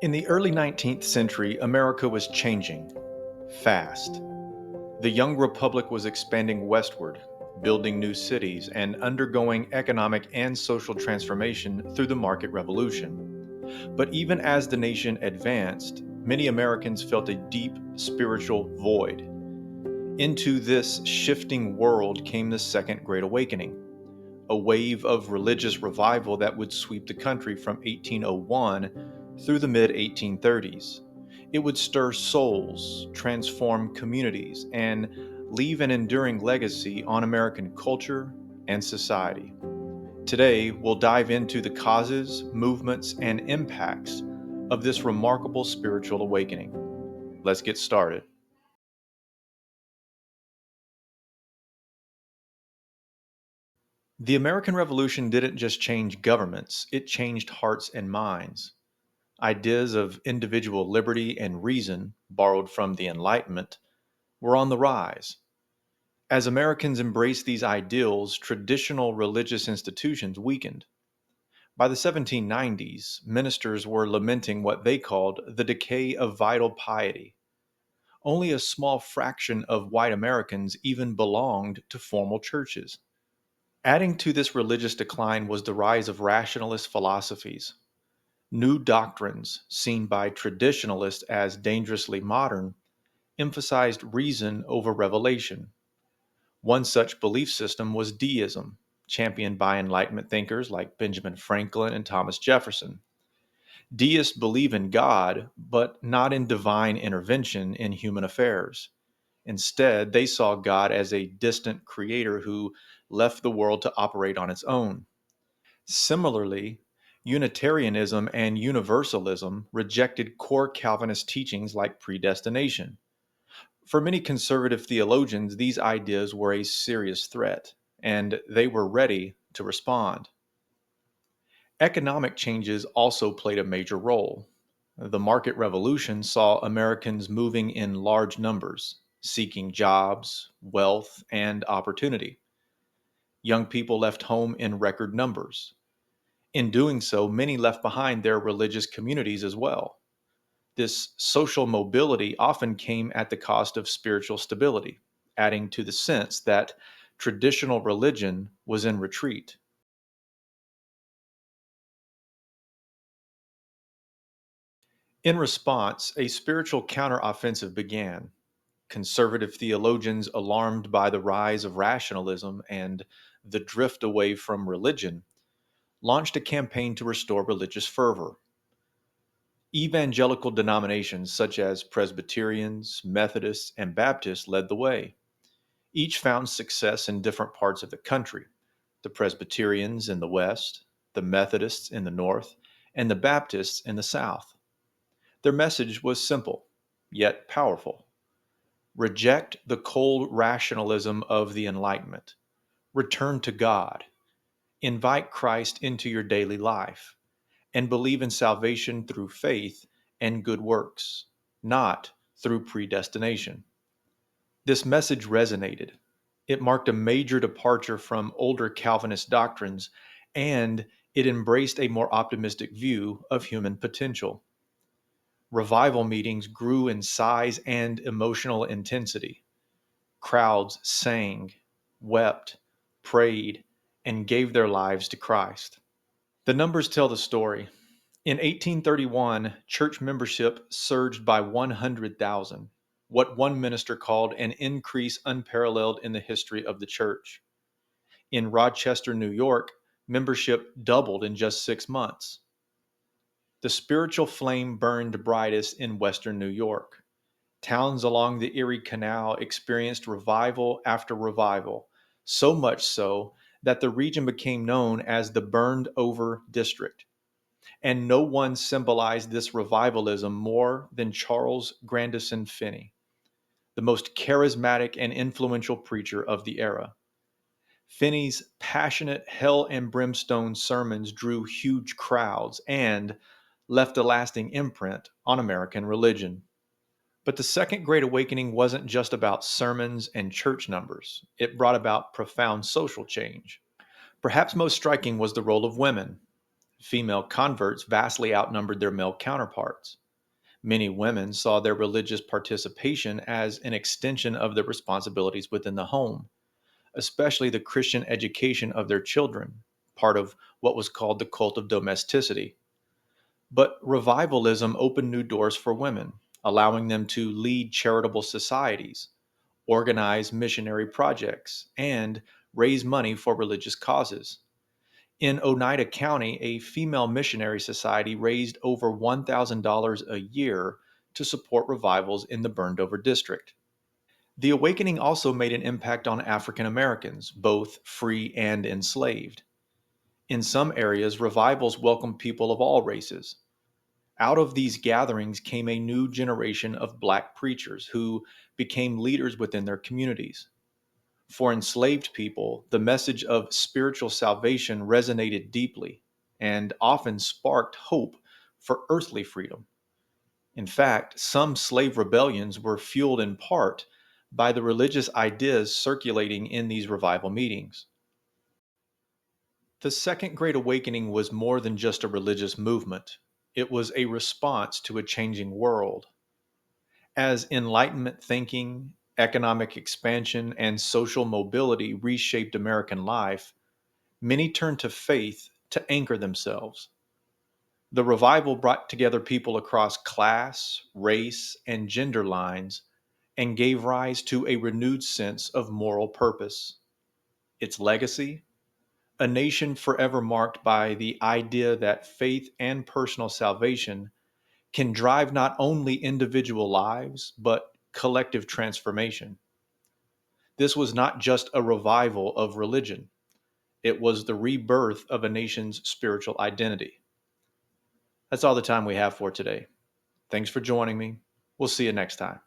In the early 19th century, America was changing fast. The young republic was expanding westward, building new cities, and undergoing economic and social transformation through the market revolution. But even as the nation advanced, many Americans felt a deep spiritual void. Into this shifting world came the Second Great Awakening, a wave of religious revival that would sweep the country from 1801 through the mid 1830s. It would stir souls, transform communities, and leave an enduring legacy on American culture and society. Today, we'll dive into the causes, movements, and impacts of this remarkable spiritual awakening. Let's get started. The American Revolution didn't just change governments, it changed hearts and minds. Ideas of individual liberty and reason, borrowed from the Enlightenment, were on the rise. As Americans embraced these ideals, traditional religious institutions weakened. By the 1790s, ministers were lamenting what they called the decay of vital piety. Only a small fraction of white Americans even belonged to formal churches. Adding to this religious decline was the rise of rationalist philosophies. New doctrines, seen by traditionalists as dangerously modern, emphasized reason over revelation. One such belief system was Deism, championed by Enlightenment thinkers like Benjamin Franklin and Thomas Jefferson. Deists believe in God, but not in divine intervention in human affairs. Instead, they saw God as a distant creator who left the world to operate on its own. Similarly, Unitarianism and Universalism rejected core Calvinist teachings like predestination. For many conservative theologians, these ideas were a serious threat, and they were ready to respond. Economic changes also played a major role. The market revolution saw Americans moving in large numbers, seeking jobs, wealth, and opportunity. Young people left home in record numbers. In doing so, many left behind their religious communities as well. This social mobility often came at the cost of spiritual stability, adding to the sense that traditional religion was in retreat. In response, a spiritual counteroffensive began. Conservative theologians, alarmed by the rise of rationalism and the drift away from religion, launched a campaign to restore religious fervor. Evangelical denominations such as Presbyterians, Methodists, and Baptists led the way. Each found success in different parts of the country: the Presbyterians in the West, the Methodists in the North, and the Baptists in the South. Their message was simple, yet powerful. Reject the cold rationalism of the Enlightenment. Return to God. Invite Christ into your daily life, and believe in salvation through faith and good works, not through predestination. This message resonated. It marked a major departure from older Calvinist doctrines, and it embraced a more optimistic view of human potential. Revival meetings grew in size and emotional intensity. Crowds sang, wept, prayed, and gave their lives to Christ. The numbers tell the story. In 1831, church membership surged by 100,000, what one minister called an increase unparalleled in the history of the church. In Rochester, New York, membership doubled in just 6 months. The spiritual flame burned brightest in Western New York. Towns along the Erie Canal experienced revival after revival, so much so that the region became known as the Burned Over District. And no one symbolized this revivalism more than Charles Grandison Finney, the most charismatic and influential preacher of the era. Finney's passionate hell and brimstone sermons drew huge crowds and left a lasting imprint on American religion. But the Second Great Awakening wasn't just about sermons and church numbers. It brought about profound social change. Perhaps most striking was the role of women. Female converts vastly outnumbered their male counterparts. Many women saw their religious participation as an extension of their responsibilities within the home, especially the Christian education of their children, part of what was called the cult of domesticity. But revivalism opened new doors for women, allowing them to lead charitable societies, organize missionary projects, and raise money for religious causes. In Oneida County, a female missionary society raised over $1,000 a year to support revivals in the burned over district. The awakening also made an impact on African Americans, both free and enslaved. In some areas, revivals welcomed people of all races. Out of these gatherings came a new generation of Black preachers who became leaders within their communities. For enslaved people, the message of spiritual salvation resonated deeply and often sparked hope for earthly freedom. In fact, some slave rebellions were fueled in part by the religious ideas circulating in these revival meetings. The Second Great Awakening was more than just a religious movement, it was a response to a changing world. As Enlightenment thinking, economic expansion, and social mobility reshaped American life, many turned to faith to anchor themselves. The revival brought together people across class, race, and gender lines and gave rise to a renewed sense of moral purpose. Its legacy? A nation forever marked by the idea that faith and personal salvation can drive not only individual lives, but collective transformation. This was not just a revival of religion, it was the rebirth of a nation's spiritual identity. That's all the time we have for today. Thanks for joining me. We'll see you next time.